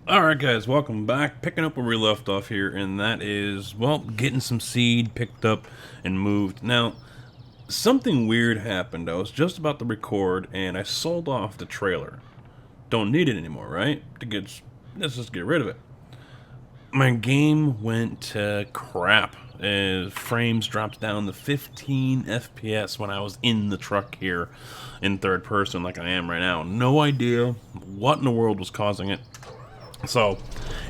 Alright guys, welcome back. Picking up where we left off here, and that is, well, getting some seed picked up and moved. Now, something weird happened. I was just about to record, and I sold off the trailer. Don't need it anymore, right? Let's just get rid of it. My game went to crap. Frames dropped down to 15 FPS when I was in the truck here in third person like I am right now. No idea what in the world was causing it. So,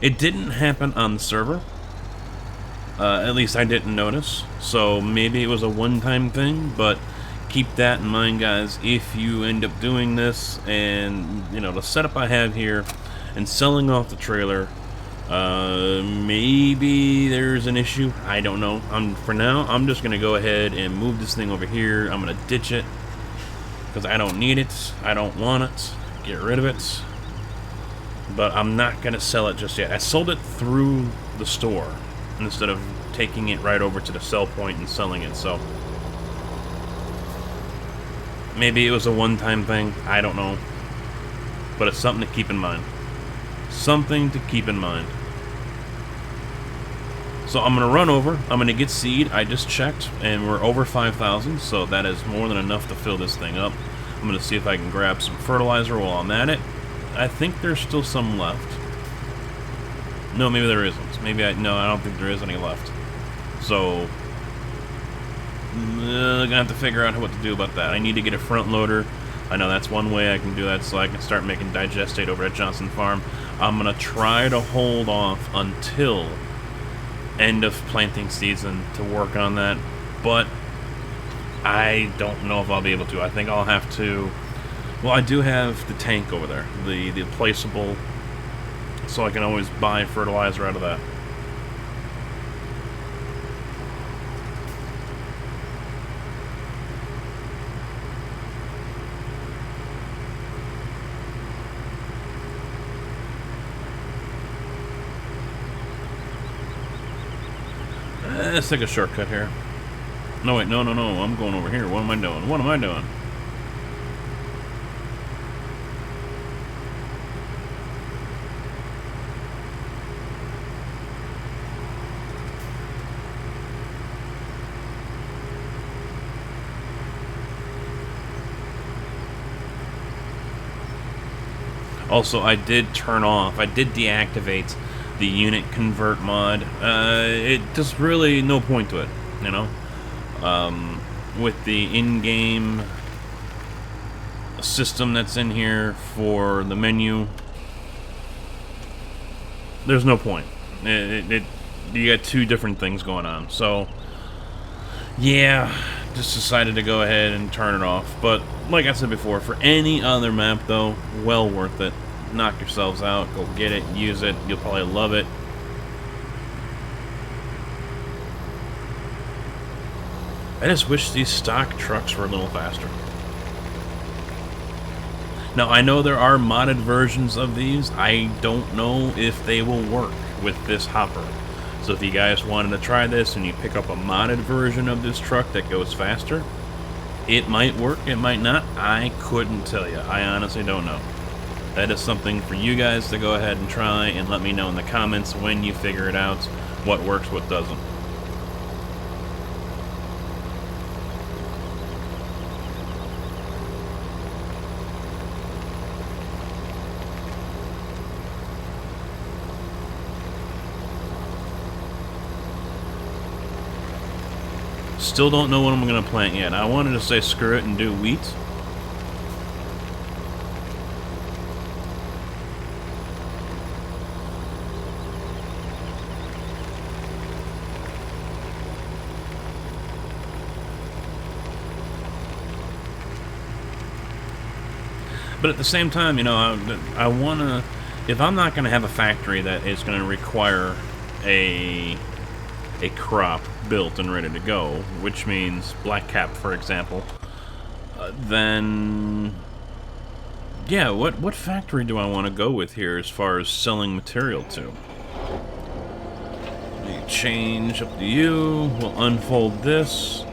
it didn't happen on the server. At least I didn't notice. So, maybe it was a one-time thing, but keep that in mind, guys, if you end up doing this. And, you know, the setup I have here and selling off the trailer, maybe there's an issue. I don't know. For now, I'm just going to go ahead and move this thing over here. I'm going to ditch it because I don't need it. I don't want it. Get rid of it. But I'm not going to sell it just yet. I sold it through the store instead of taking it right over to the sell point and selling it, so maybe it was a one-time thing. I don't know. But it's something to keep in mind. Something to keep in mind. So I'm going to run over. I'm going to get seed. I just checked, and we're over 5,000, so that is more than enough to fill this thing up. I'm going to see if I can grab some fertilizer while I'm at it. I think there's still some left. No, maybe there isn't. No, I don't think there is any left. So, I'm gonna have to figure out what to do about that. I need to get a front loader. I know that's one way I can do that, so I can start making digestate over at Johnson Farm. I'm gonna try to hold off until end of planting season to work on that, but I don't know if I'll be able to. I think I'll have to. Well, I do have the tank over there, the placeable, so I can always buy fertilizer out of that. Let's take a shortcut here. No, wait, no, I'm going over here. What am I doing? What am I doing? Also, I did deactivate the unit convert mod. It just really no point to it, you know? With the in-game system that's in here for the menu, there's no point. You got two different things going on. So, yeah, just decided to go ahead and turn it off. But like I said before, for any other map though, well worth it. Knock yourselves out, go get it, use it, you'll probably love it. I just wish these stock trucks were a little faster. Now, I know there are modded versions of these. I don't know if they will work with this hopper. So if you guys wanted to try this and you pick up a modded version of this truck that goes faster, it might work, it might not. I couldn't tell you. I honestly don't know. That is something for you guys to go ahead and try and let me know in the comments when you figure it out, what works, what doesn't. Still don't know what I'm going to plant yet. I wanted to say screw it and do wheat. But at the same time, you know, I want to, if I'm not going to have a factory that is going to require a crop built and ready to go, which means black cap, for example, then, yeah, what factory do I want to go with here as far as selling material to? You change, up to you. We'll unfold this.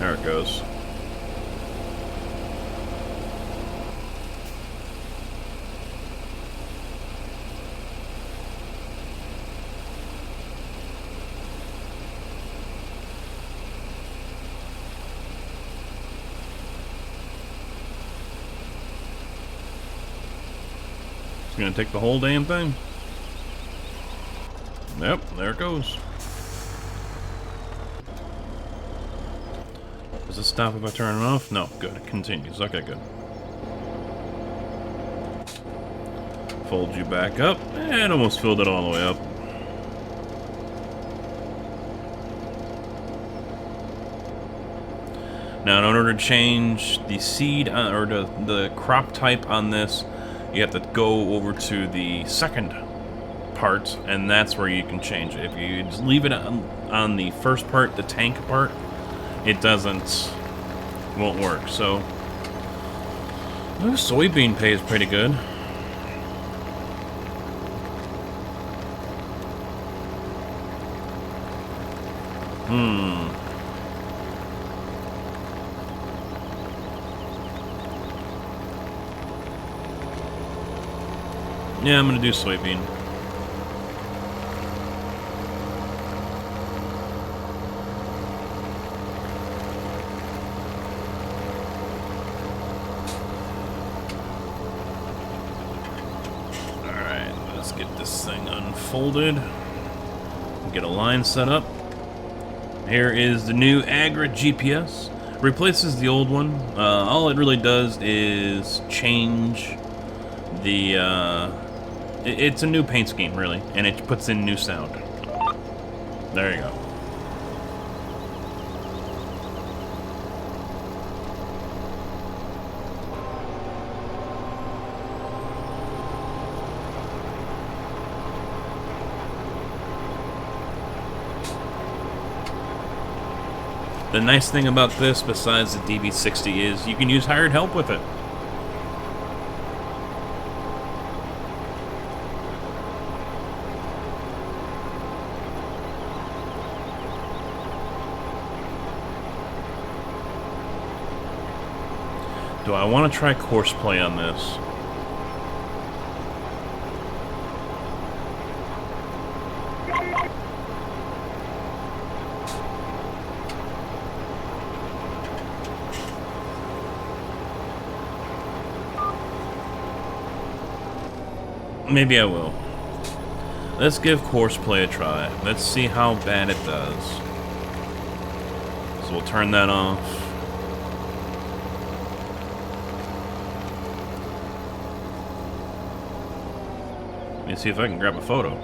There it goes. It's gonna take the whole damn thing. Yep, there it goes. Does it stop if I turn it off? No, good. It continues. Okay, good. Fold you back up, and almost filled it all the way up. Now, in order to change the seed or the crop type on this, you have to go over to the second part, and that's where you can change it. If you just leave it on the first part, the tank part, it won't work. So, soybean pays pretty good. Yeah, I'm gonna do soybean. Alright, let's get this thing unfolded. Get a line set up. Here is the new Agra GPS. Replaces the old one. All it really does is change the it's a new paint scheme, really, and it puts in new sound. There you go. The nice thing about this, besides the DB60, is you can use hired help with it. Do I want to try course play on this? Maybe I will. Let's give course play a try. Let's see how bad it does. So we'll turn that off. Let me see if I can grab a photo.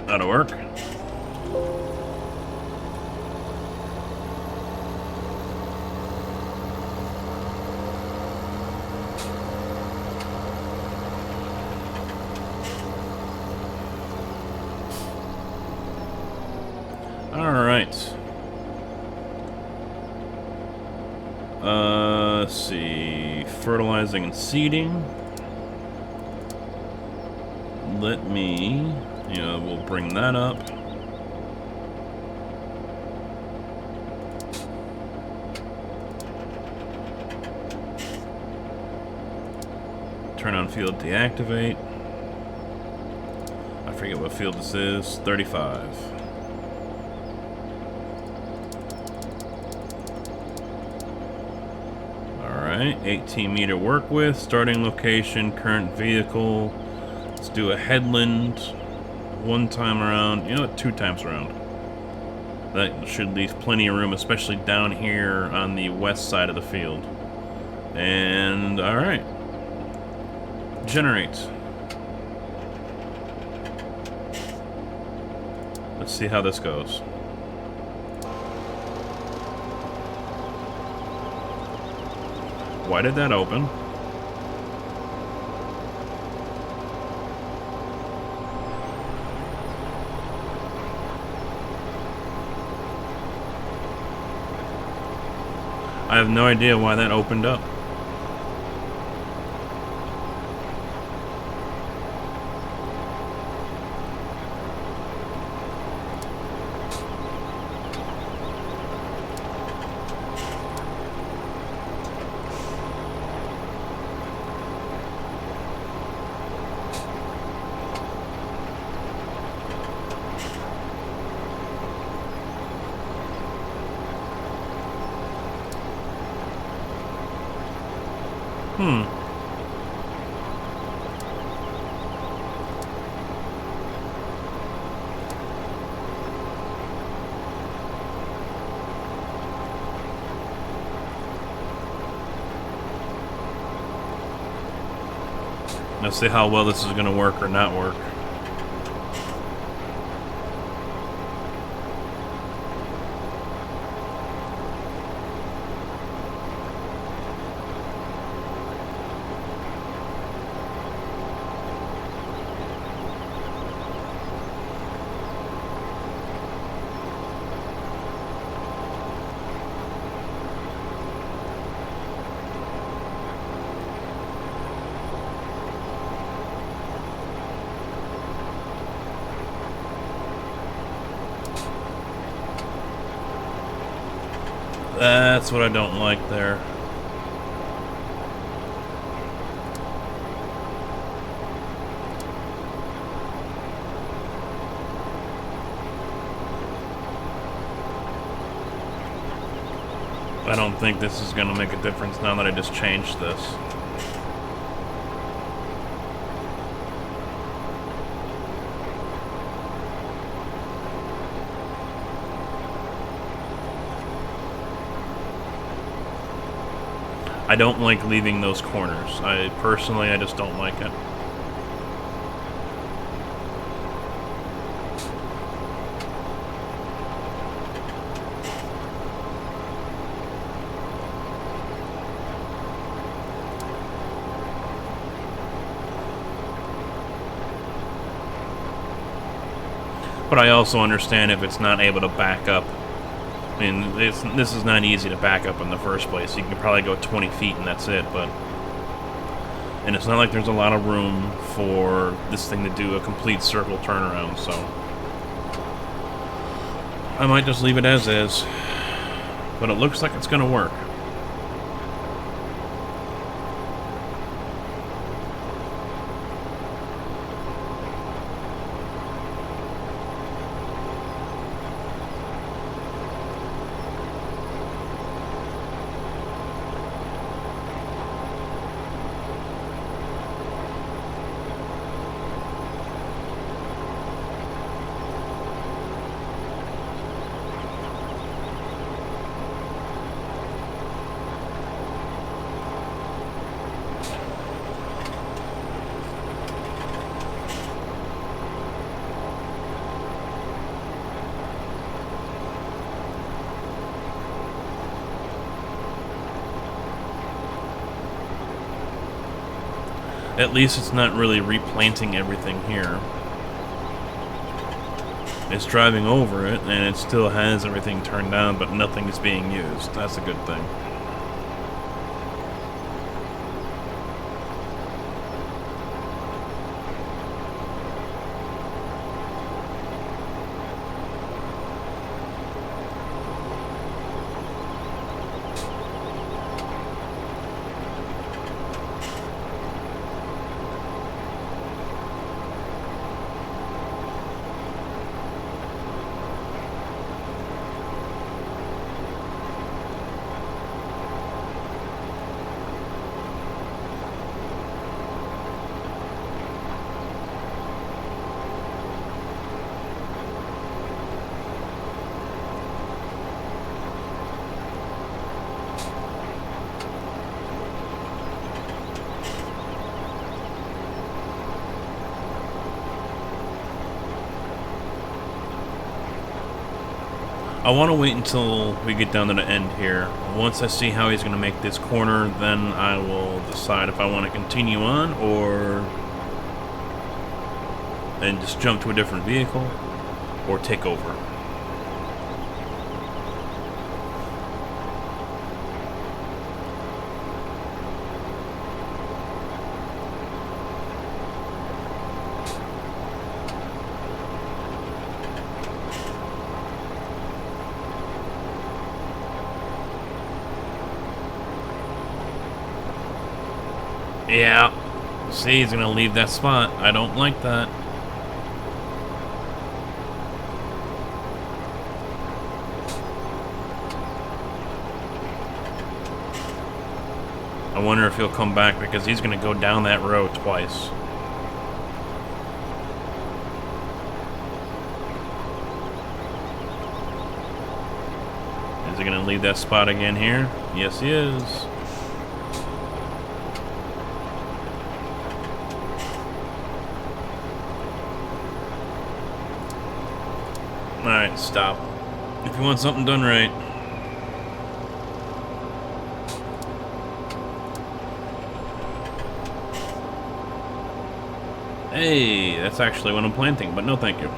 That'll work. Alright. Let's see. Fertilizing and seeding. Let me, we'll bring that up. Turn on field deactivate. I forget what field this is. 35. Alright, 18 meter work width, starting location, current vehicle. Let's do a headland, one time around, 2 times around. That should leave plenty of room, especially down here on the west side of the field. And, alright. Generate. Let's see how this goes. Why did that open? I have no idea why that opened up. Let's see how well this is going to work or not work. That's what I don't like there. I don't think this is going to make a difference now that I just changed this. I don't like leaving those corners. I just don't like it. But I also understand if it's not able to back up. I mean, this is not easy to back up in the first place. You can probably go 20 feet and that's it, but... And it's not like there's a lot of room for this thing to do a complete circle turnaround, so... I might just leave it as is. But it looks like it's gonna work. At least it's not really replanting everything here. It's driving over it, and it still has everything turned down, but nothing is being used. That's a good thing. I want to wait until we get down to the end here. Once I see how he's going to make this corner, then I will decide if I want to continue on and just jump to a different vehicle or take over. Yeah, see, he's gonna leave that spot. I don't like that. I wonder if he'll come back because he's going to go down that road twice. Is he going to leave that spot again here? Yes, he is. Alright, stop. If you want something done right. Hey, that's actually what I'm planting, but no thank you.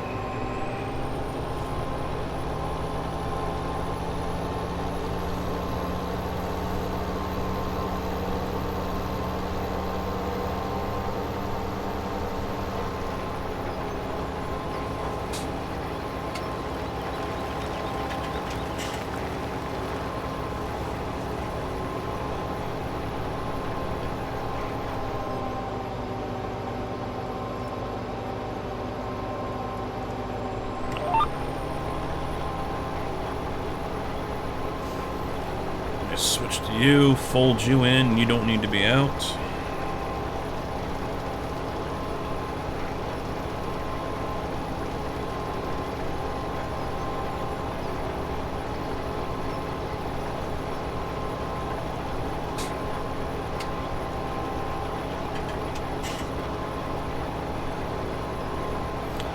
Switch to you, fold you in, you don't need to be out.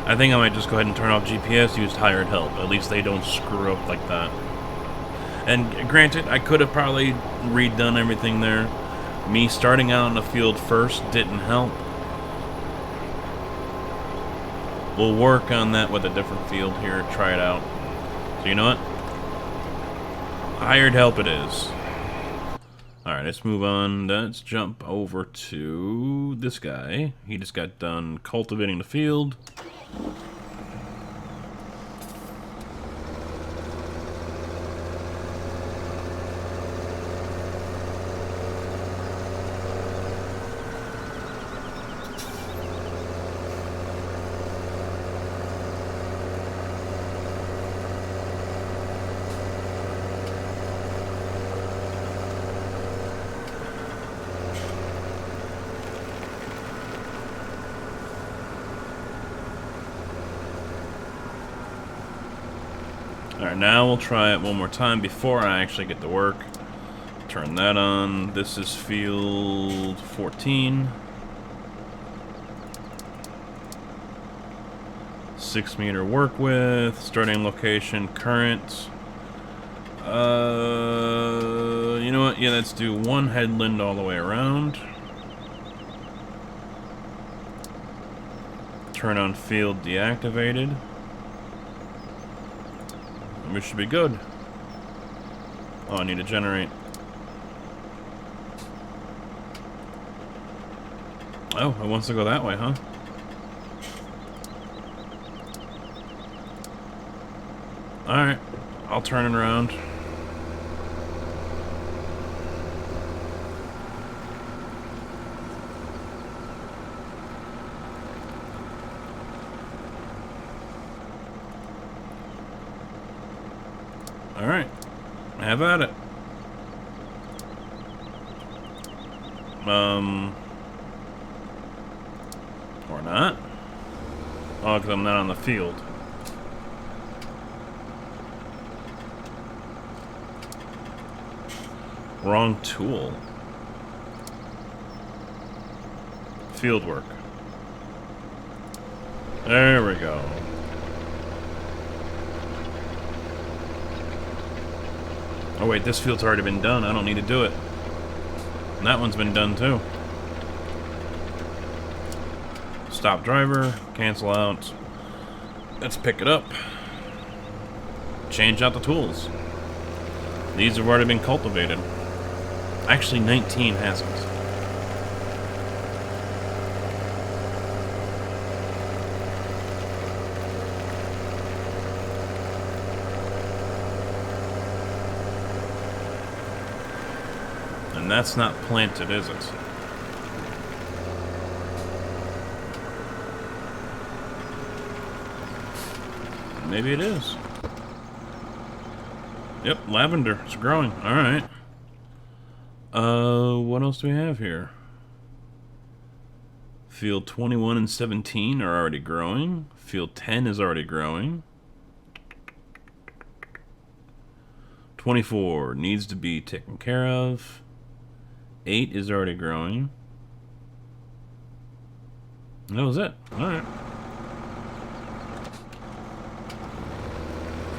I think I might just go ahead and turn off GPS, use hired help. At least they don't screw up like that. And granted, I could have probably redone everything there. Me starting out in the field first didn't help. We'll work on that with a different field here, try it out. So you know what? Hired help it is. Alright, let's move on. Let's jump over to this guy. He just got done cultivating the field. Alright, now we'll try it one more time before I actually get to work. Turn that on. This is field 14. 6 meter work width. Starting location, current. You know what? Yeah, let's do one headland all the way around. Turn on field deactivated. We should be good. Oh, I need to generate. Oh, it wants to go that way, huh? Alright, I'll turn it around. Alright, have at it. Or not. Oh, because I'm not on the field. Wrong tool. Field work. There we go. Oh wait, this field's already been done. I don't need to do it. And that one's been done too. Stop driver, cancel out. Let's pick it up. Change out the tools. These have already been cultivated. Actually, 19 hasn't. And that's not planted, is it? Maybe it is. Yep, lavender. It's growing. Alright. What else do we have here? Field 21 and 17 are already growing. Field 10 is already growing. 24 needs to be taken care of. 8 is already growing. That was it. Alright.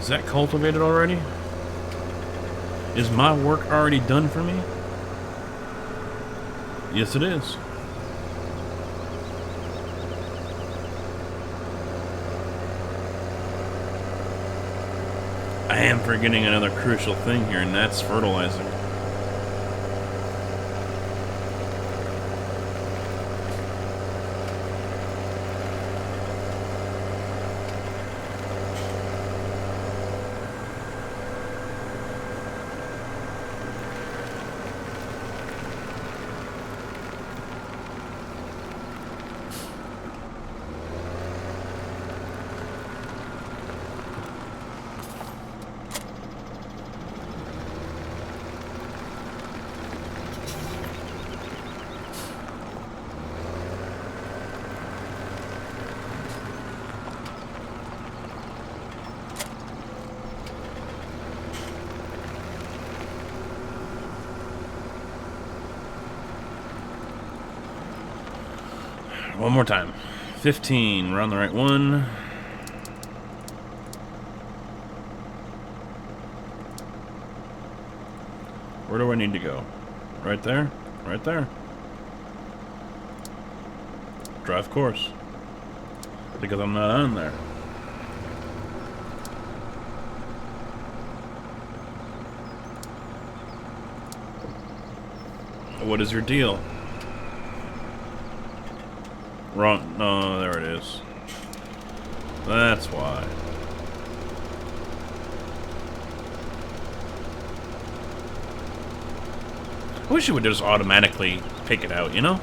Is that cultivated already? Is my work already done for me? Yes, it is. I am forgetting another crucial thing here, and that's fertilizing. One more time. 15. We're on the right one. Where do I need to go? Right there? Right there. Drive course. Because I'm not on there. What is your deal? Wrong. No, there it is. That's why. I wish it would just automatically pick it out, you know?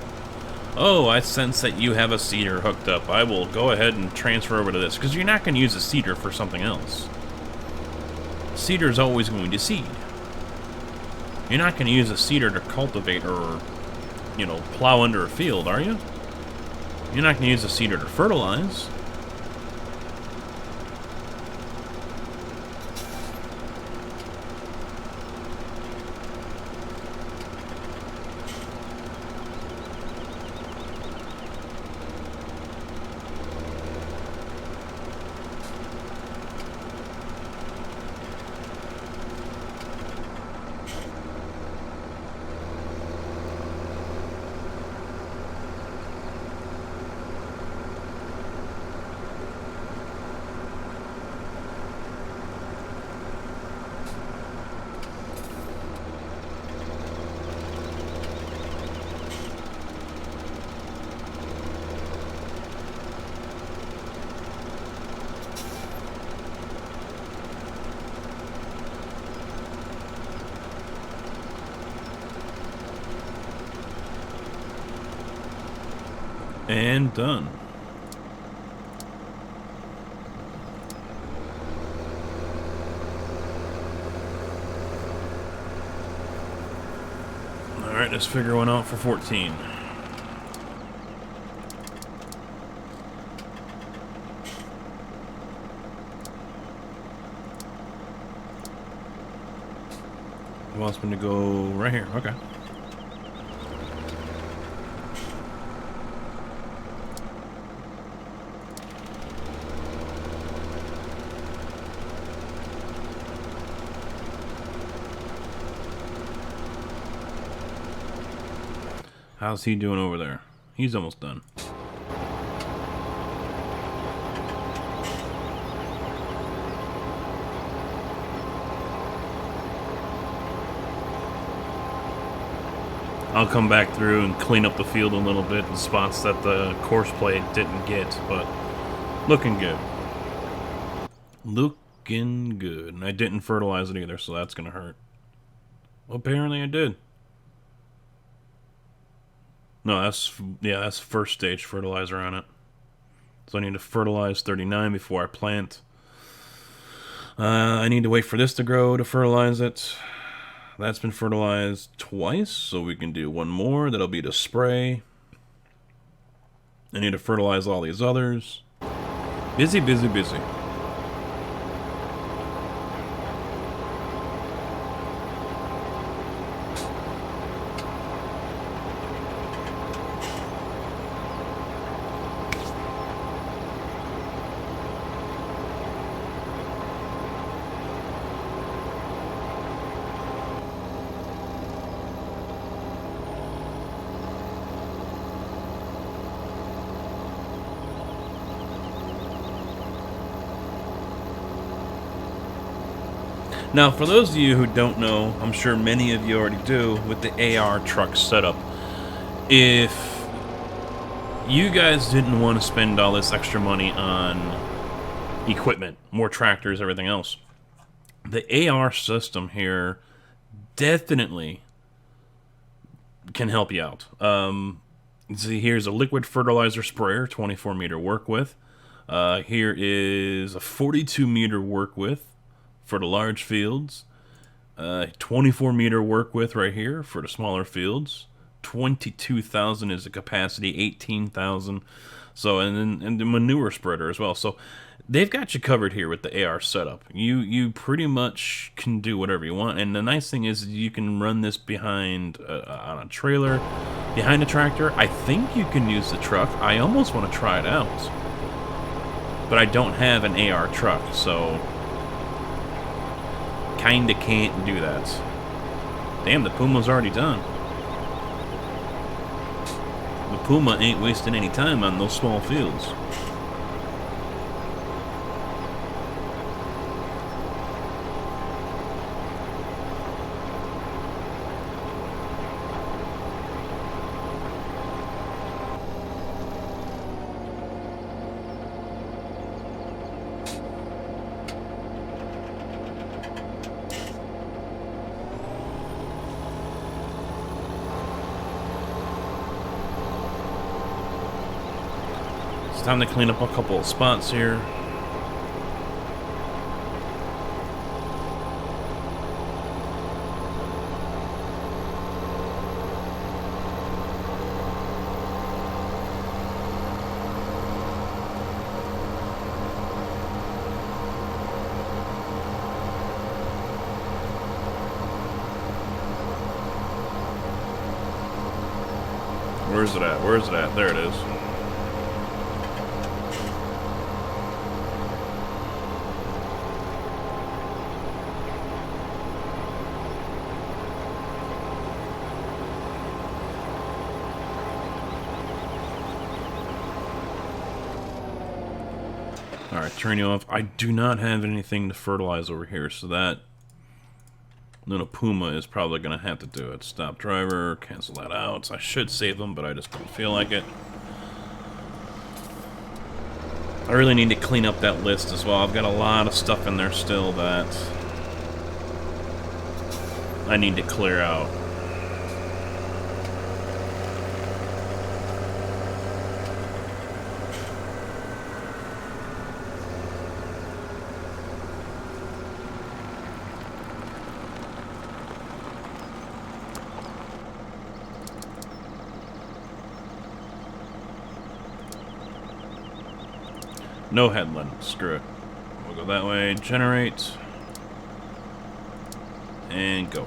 Oh, I sense that you have a seeder hooked up. I will go ahead and transfer over to this, because you're not going to use a seeder for something else. Seeder is always going to seed. You're not going to use a seeder to cultivate or, you know, plow under a field, are you? You're not going to use a seeder to fertilize. And done. Alright, let's figure one out for 14. Who wants me to go right here? Okay. How's he doing over there? He's almost done. I'll come back through and clean up the field a little bit in spots that the course play didn't get, but looking good. Looking good. And I didn't fertilize it either, so that's gonna hurt. Well, apparently I did. No, that's first stage fertilizer on it. So I need to fertilize 39 before I plant. I need to wait for this to grow to fertilize it. That's been fertilized twice, so we can do one more. That'll be to spray. I need to fertilize all these others. Busy, busy, busy. Now, for those of you who don't know, I'm sure many of you already do, with the AR truck setup, if you guys didn't want to spend all this extra money on equipment, more tractors, everything else, the AR system here definitely can help you out. See, here's a liquid fertilizer sprayer, 24 meter work width. Here is a 42 meter work width for the large fields, 24 meter work width right here for the smaller fields. 22,000 is the capacity, 18,000. So, and the manure spreader as well. So, they've got you covered here with the AR setup. You pretty much can do whatever you want. And the nice thing is you can run this behind on a trailer, behind a tractor. I think you can use the truck. I almost want to try it out, but I don't have an AR truck, so kinda can't do that. Damn, the Puma's already done. The Puma ain't wasting any time on those small fields. Time to clean up a couple of spots here. Where's it at? Where's it at? There it is. Alright, turn you off. I do not have anything to fertilize over here, so that little Puma is probably going to have to do it. Stop driver, cancel that out. I should save them, but I just don't feel like it. I really need to clean up that list as well. I've got a lot of stuff in there still that I need to clear out. No headland. Screw it. We'll go that way. Generate. And go.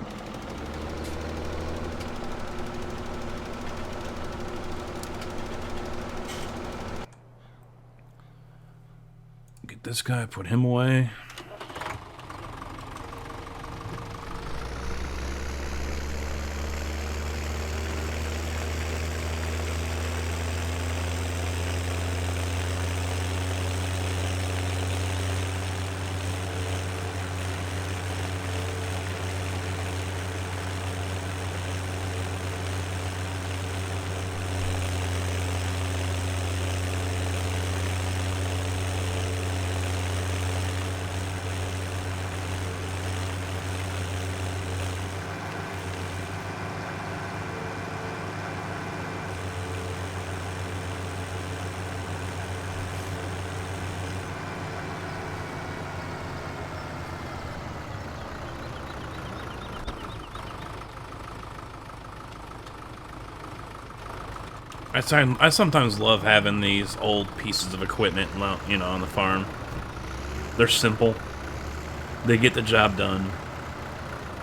Get this guy, put him away. I sometimes love having these old pieces of equipment, you know, on the farm. They're simple. They get the job done.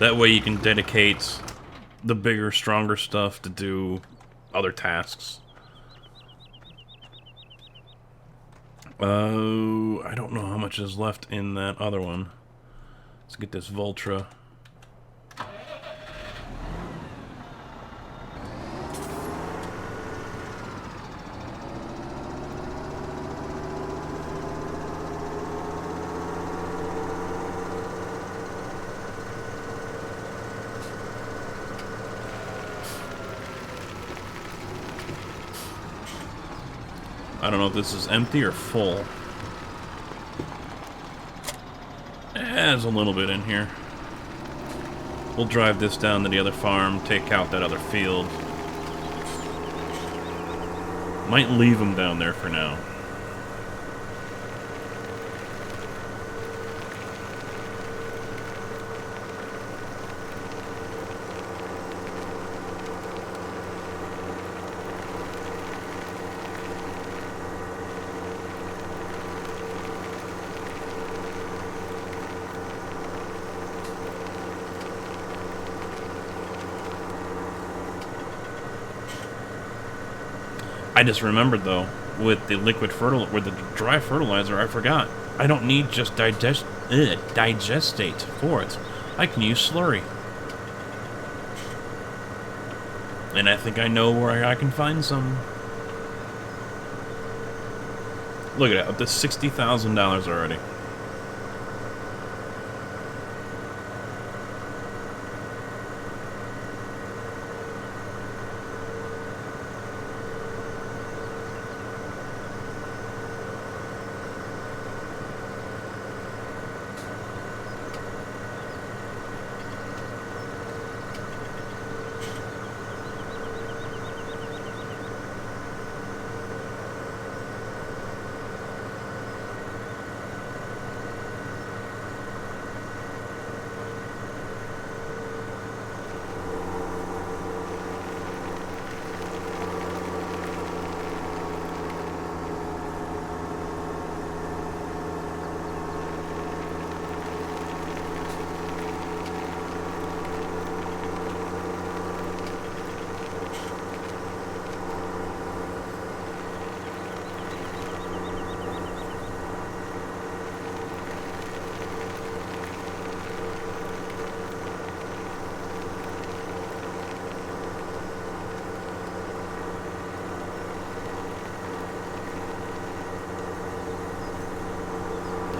That way you can dedicate the bigger, stronger stuff to do other tasks. I don't know how much is left in that other one. Let's get this Voltra. I don't know if this is empty or full. There's a little bit in here. We'll drive this down to the other farm, take out that other field. Might leave them down there for now. I just remembered though, with the dry fertilizer, I forgot. I don't need just digestate for it. I can use slurry. And I think I know where I can find some. Look at that, up to $60,000 already.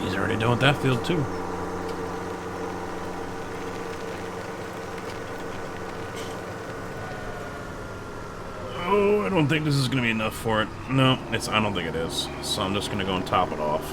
He's already done with that field too. Oh, I don't think this is going to be enough for it. No, I don't think it is. So I'm just going to go and top it off.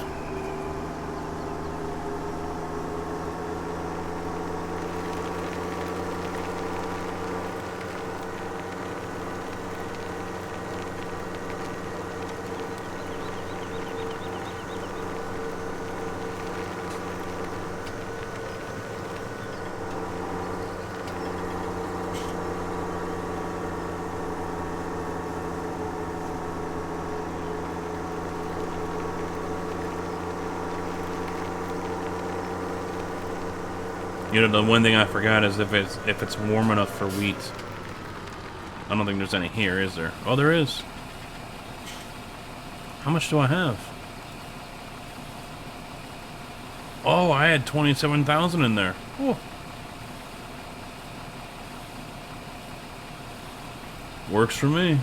You know, the one thing I forgot is if it's warm enough for wheat. I don't think there's any here, is there? Oh, there is. How much do I have? Oh, I had 27,000 in there. Oh. Works for me.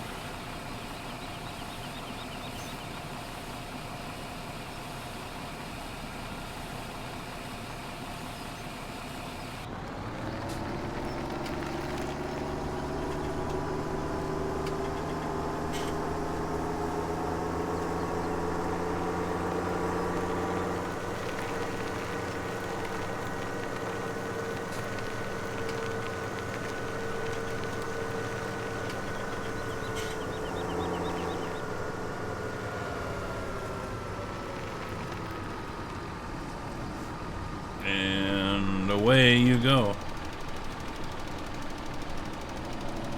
And away you go.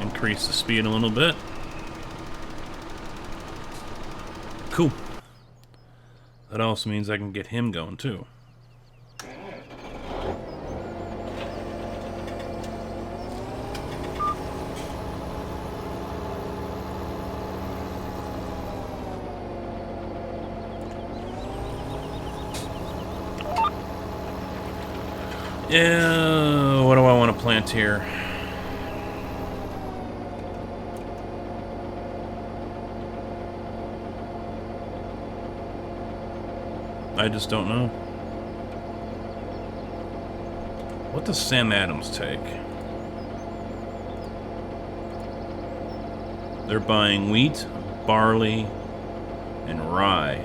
Increase the speed a little bit. Cool. That also means I can get him going too. Yeah, what do I want to plant here? I just don't know. What does Sam Adams take? They're buying wheat, barley, and rye.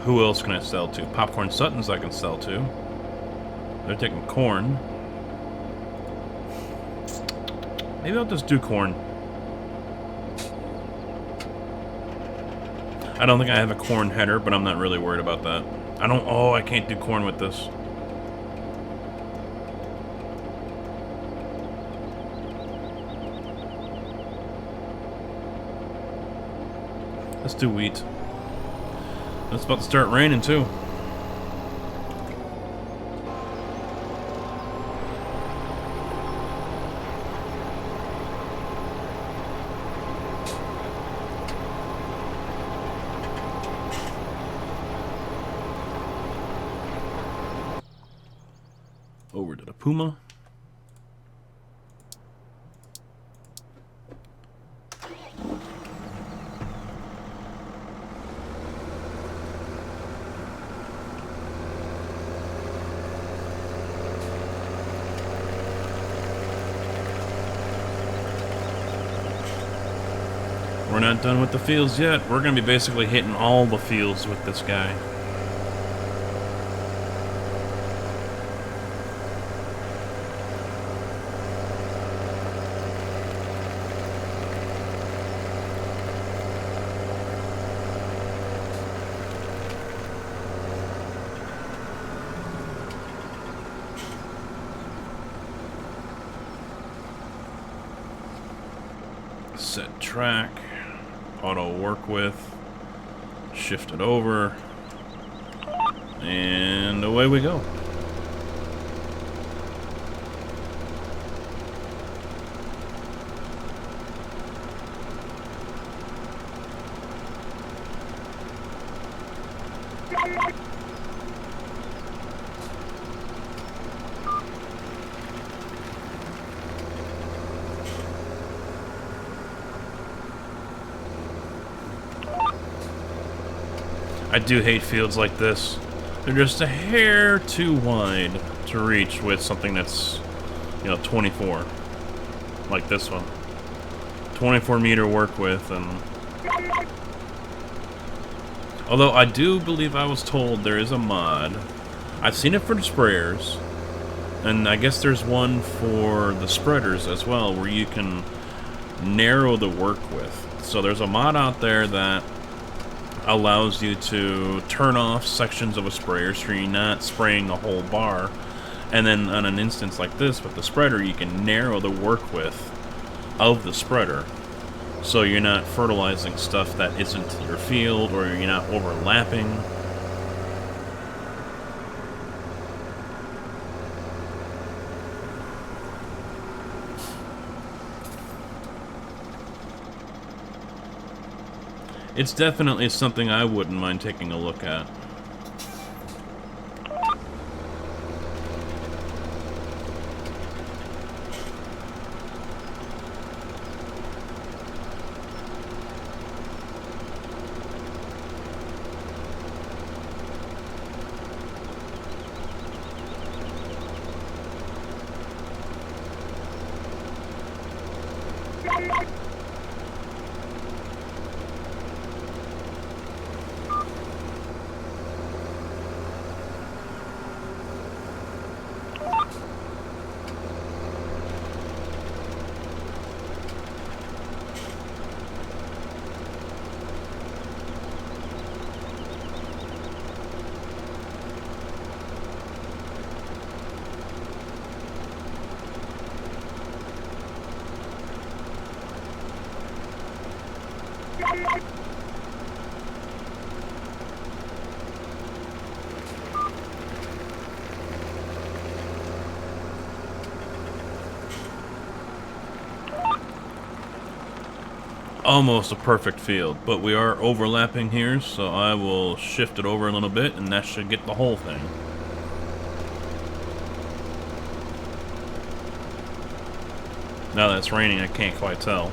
Who else can I sell to? Popcorn Suttons I can sell to. They're taking corn. Maybe I'll just do corn. I don't think I have a corn header, but I'm not really worried about that. Oh, I can't do corn with this. Let's do wheat. It's about to start raining too. Over to the Puma. We're not done with the fields yet. We're going to be basically hitting all the fields with this guy. Set track. Auto work with, shift it over, and away we go. I do hate fields like this. They're just a hair too wide to reach with something that's, 24. Like this one. 24 meter work width, and... Although I do believe I was told there is a mod. I've seen it for the sprayers. And I guess there's one for the spreaders as well, where you can narrow the work width. So there's a mod out there that allows you to turn off sections of a sprayer so you're not spraying the whole bar. And then on an instance like this with the spreader, you can narrow the work width of the spreader so you're not fertilizing stuff that isn't your field, or you're not overlapping. It's definitely something I wouldn't mind taking a look at. Almost a perfect field, but we are overlapping here, so I will shift it over a little bit, and that should get the whole thing. Now that it's raining, I can't quite tell.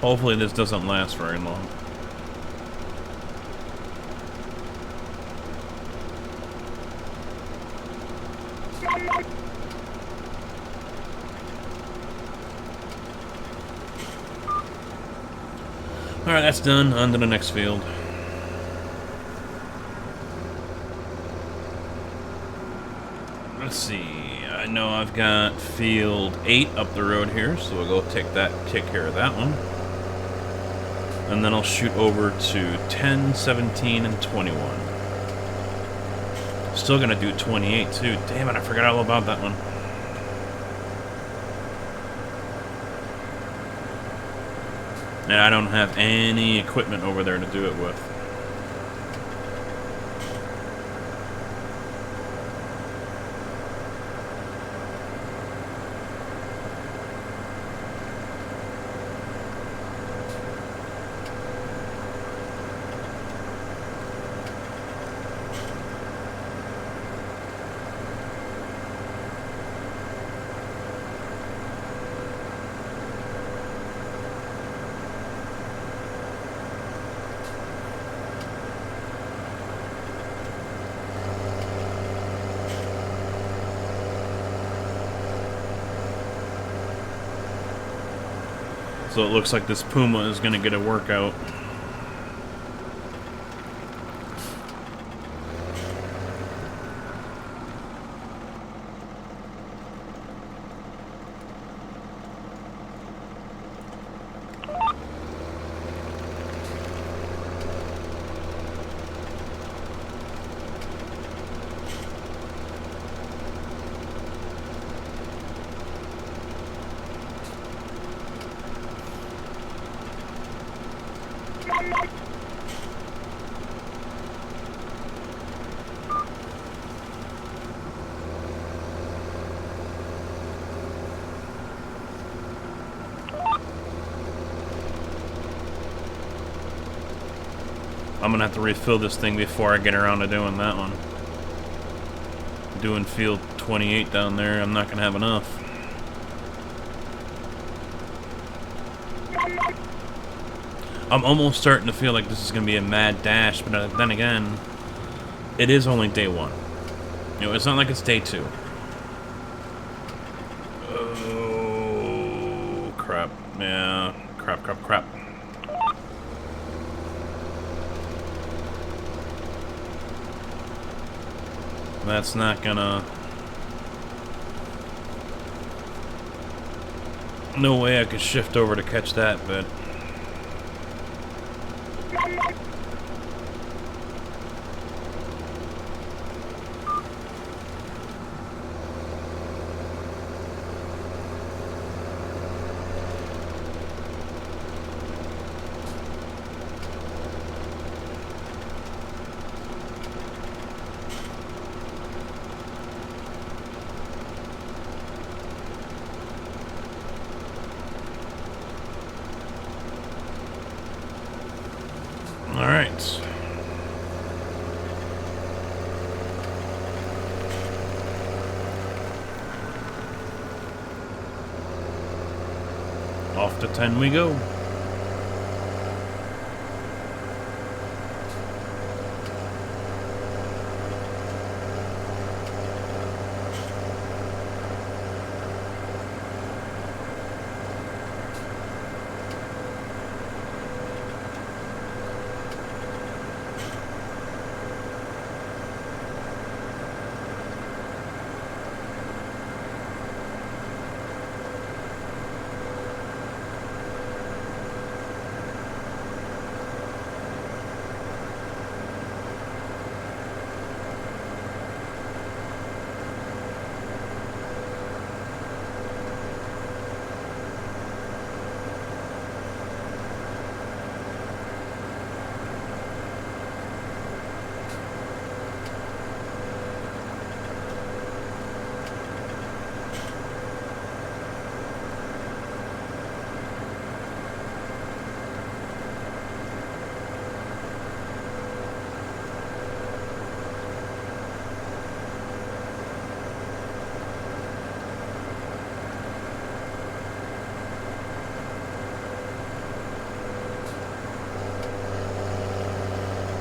Hopefully this doesn't last very long. Alright, that's done. On to the next field. Let's see. I know I've got field 8 up the road here, so we'll go take care of that one. And then I'll shoot over to 10, 17, and 21. Still gonna do 28 too. Damn it, I forgot all about that one. And I don't have any equipment over there to do it with. So it looks like this Puma is going to get a workout. I'm gonna have to refill this thing before I get around to doing that one. Doing field 28 down there, I'm not gonna have enough. I'm almost starting to feel like this is gonna be a mad dash, but then again, it is only day 1. You know, it's not like it's day 2. Oh, crap. Yeah, crap. That's not gonna... No way I could shift over to catch that, but... Alright. Off to 10 we go.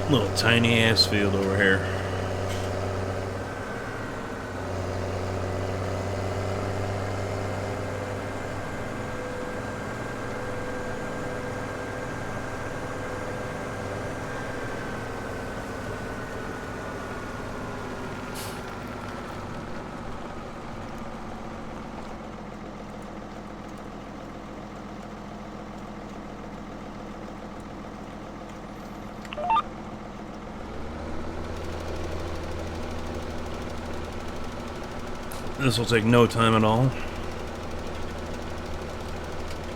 Little tiny ass field over here. This will take no time at all.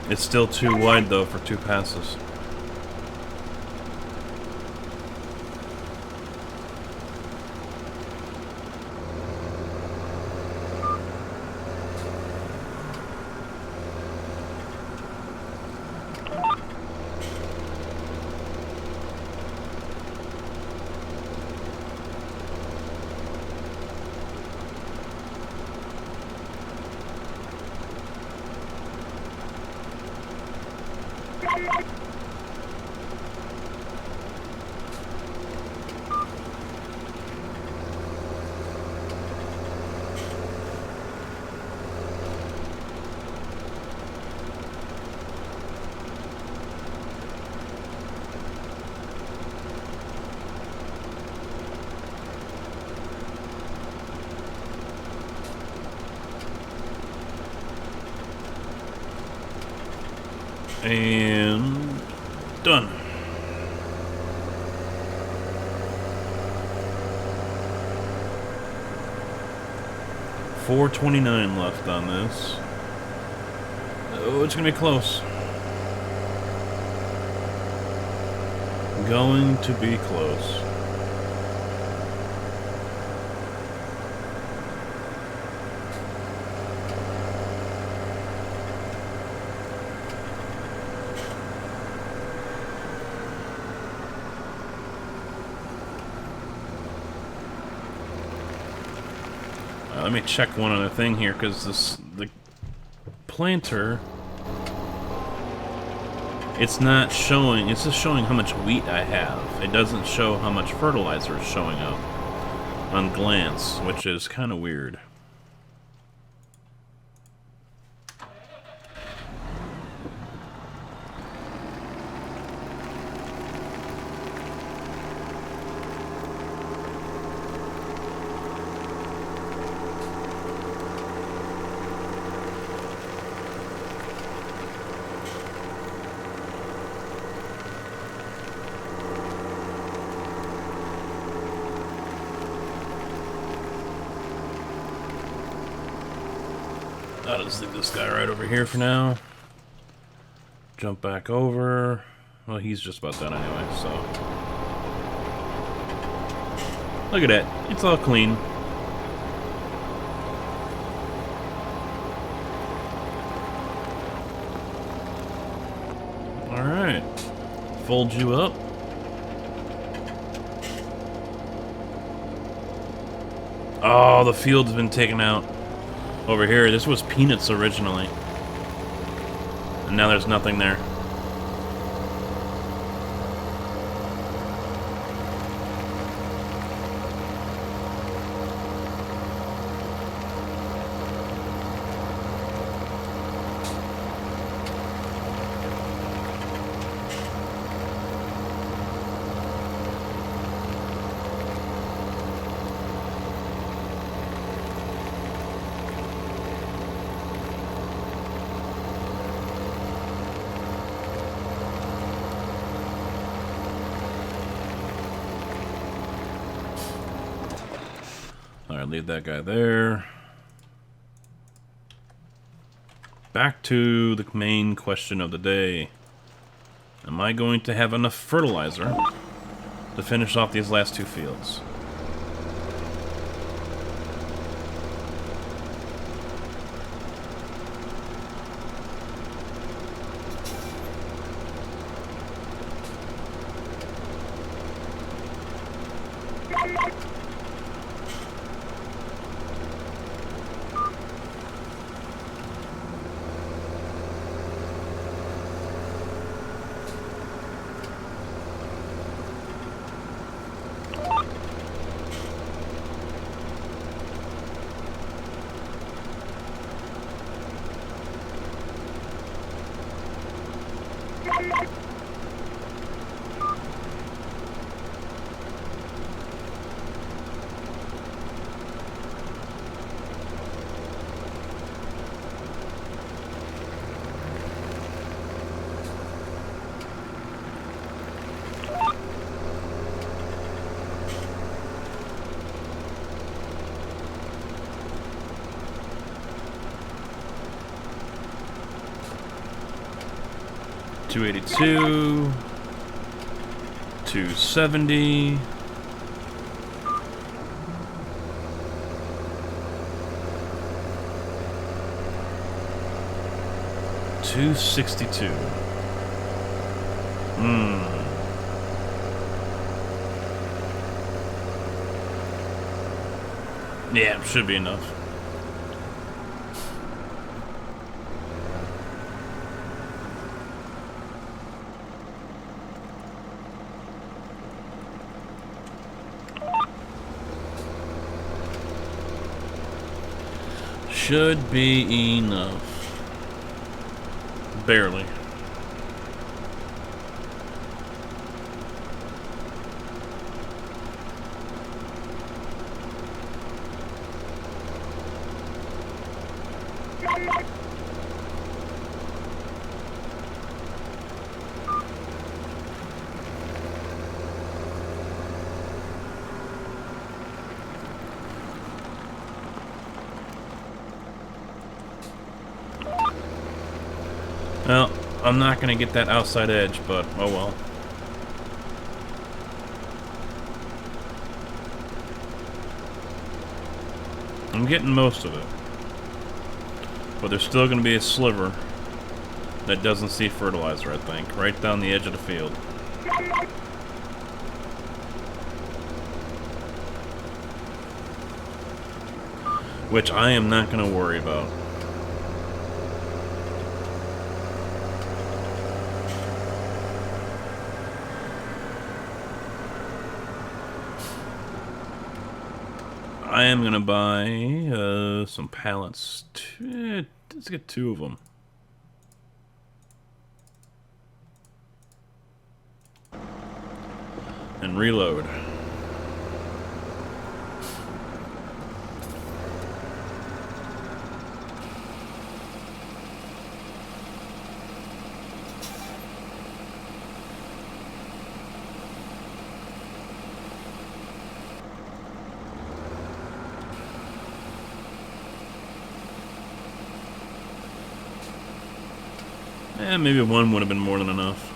It's still too wide though for 2 passes. And done. $4.29 left on this. Oh, it's gonna be close. Going to be close. Let me check one other thing here, because the planter, it's not showing, it's just showing how much wheat I have. It doesn't show how much fertilizer is showing up on glance, which is kind of weird. I'll just leave this guy right over here for now. Jump back over. Well, he's just about done anyway, so. Look at that. It's all clean. Alright. Fold you up. Oh, the field's been taken out. Over here, this was peanuts originally. And now there's nothing there. Alright, leave that guy there. Back to the main question of the day. Am I going to have enough fertilizer to finish off these last 2 fields? $282, $270, $262. Yeah, should be enough. Should be enough. Barely. Well, I'm not going to get that outside edge, but oh well. I'm getting most of it. But there's still going to be a sliver that doesn't see fertilizer, I think, right down the edge of the field. Which I am not going to worry about. I am gonna buy some pallets. Let's get 2 of them. And reload. Maybe 1 would have been more than enough.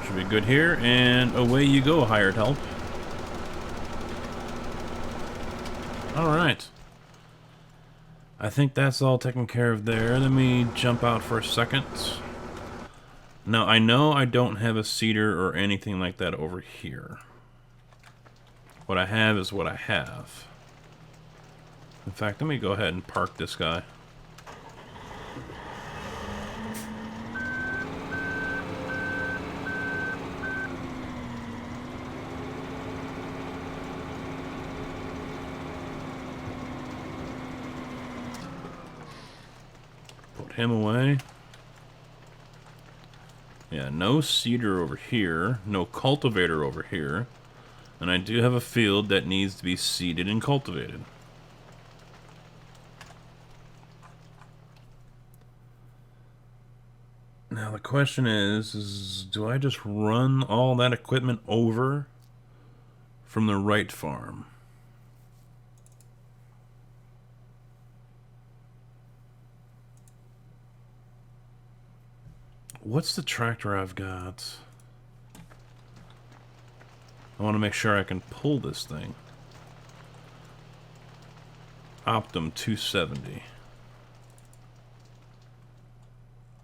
Should be good here, and away you go, hired help. Alright. I think that's all taken care of there. Let me jump out for a second. Now, I know I don't have a cedar or anything like that over here. What I have is what I have. In fact, let me go ahead and park this guy. Him away. Yeah, no cedar over here, no cultivator over here, and I do have a field that needs to be seeded and cultivated. Now the question is do I just run all that equipment over from the right farm? What's the tractor I've got? I want to make sure I can pull this thing. Optum 270.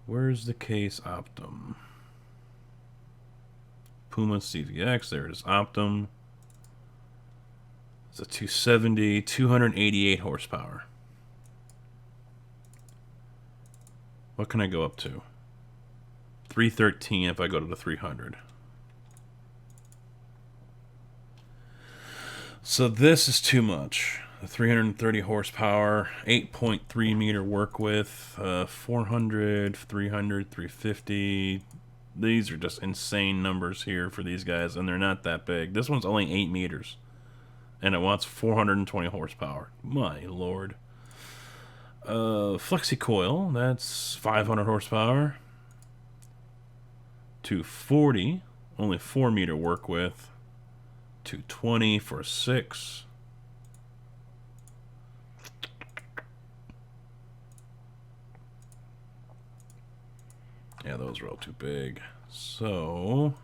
Where's the case Optum? Puma CVX, there it is, Optum. It's a 270, 288 horsepower. What can I go up to? 313 if I go to the 300. So this is too much. 330 horsepower, 8.3 meter work width, 400, 300, 350. These are just insane numbers here for these guys, and they're not that big. This one's only 8 meters, and it wants 420 horsepower. My lord. Flexi coil, that's 500 horsepower. 240, only 4 meter work width. 220 for 6. Yeah, those are all too big. So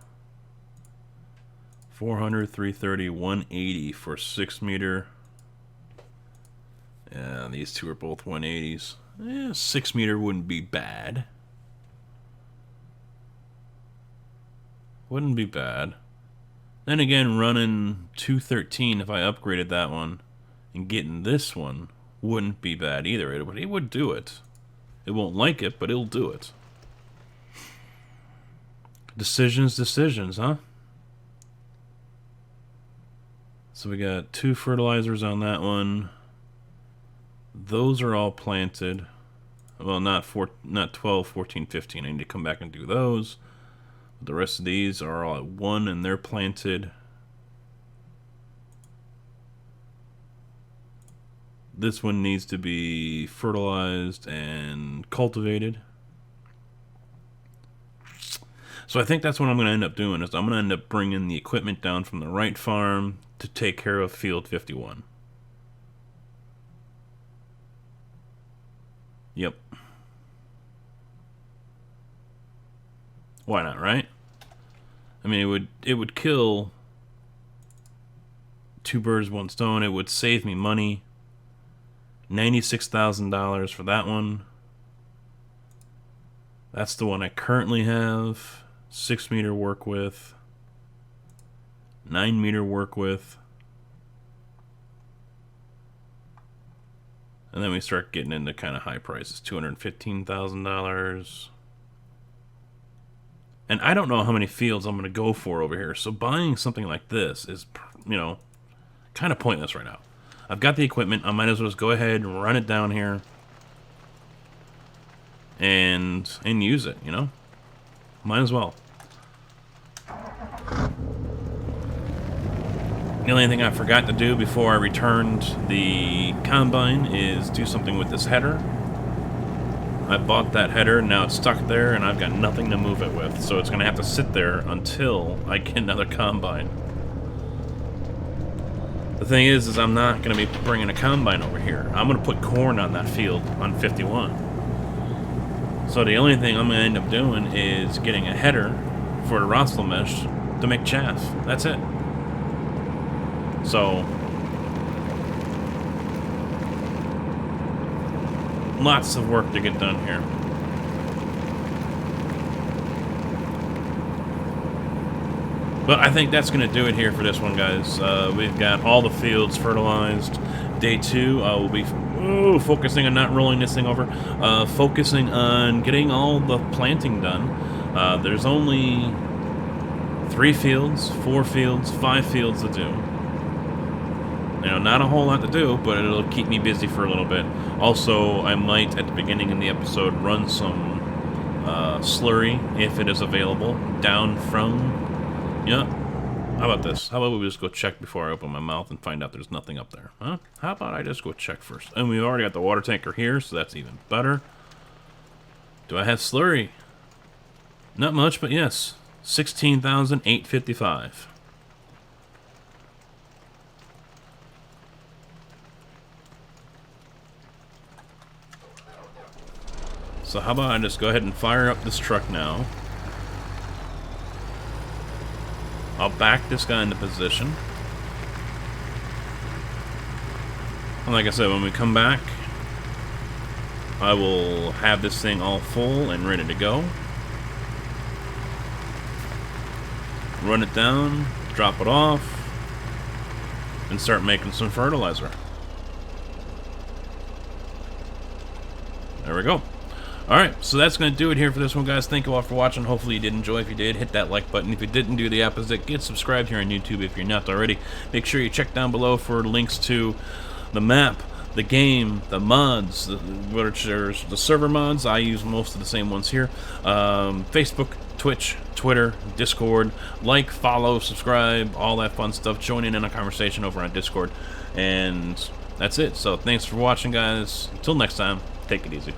400, 330, 180 for 6 meter. Yeah, these two are both 180s. 6 meter wouldn't be bad. Wouldn't be bad. Then again, running 213 if I upgraded that one and getting this one wouldn't be bad either. It would do it. It won't like it, but it'll do it. Decisions, huh? So we got 2 fertilizers on that one. Those are all planted. Well, not 12, 14, 15. I need to come back and do those. The rest of these are all at 1 and they're planted. This one needs to be fertilized and cultivated. So I think that's what I'm going to end up doing, is I'm going to end up bringing the equipment down from the right farm to take care of field 51. Yep. Why not, right? I mean, it would kill 2 birds, 1 stone. It would save me money. $96,000 for that one. That's the one I currently have. 6 meter work width. 9 meter work width. And then we start getting into kind of high prices. $215,000. And I don't know how many fields I'm going to go for over here. So buying something like this is, you know, kind of pointless right now. I've got the equipment. I might as well just go ahead and run it down here. And use it, you know? Might as well. The only thing I forgot to do before I returned the combine is do something with this header. I bought that header, now it's stuck there, and I've got nothing to move it with. So it's going to have to sit there until I get another combine. The thing is I'm not going to be bringing a combine over here. I'm going to put corn on that field on 51. So the only thing I'm going to end up doing is getting a header for the Rostel mesh to make chaff. That's it. So lots of work to get done here. But I think that's going to do it here for this one, guys. We've got all the fields fertilized. Day 2, we'll be focusing on not rolling this thing over. Focusing on getting all the planting done. There's only 3 fields, 4 fields, 5 fields to do. You know, not a whole lot to do, but it'll keep me busy for a little bit. Also, I might, at the beginning in the episode, run some slurry, if it is available, down from... Yeah. How about this? How about we just go check before I open my mouth and find out there's nothing up there? Huh? How about I just go check first? And we've already got the water tanker here, so that's even better. Do I have slurry? Not much, but yes. 16,855. So how about I just go ahead and fire up this truck now. I'll back this guy into position. And like I said, when we come back, I will have this thing all full and ready to go. Run it down, drop it off, and start making some fertilizer. There we go. Alright, so that's going to do it here for this one, guys. Thank you all for watching. Hopefully you did enjoy. If you did, hit that like button. If you didn't, do the opposite. Get subscribed here on YouTube if you're not already. Make sure you check down below for links to the map, the game, the mods, the server mods. I use most of the same ones here. Facebook, Twitch, Twitter, Discord. Like, follow, subscribe, all that fun stuff. Join in a conversation over on Discord. And that's it. So thanks for watching, guys. Until next time, take it easy.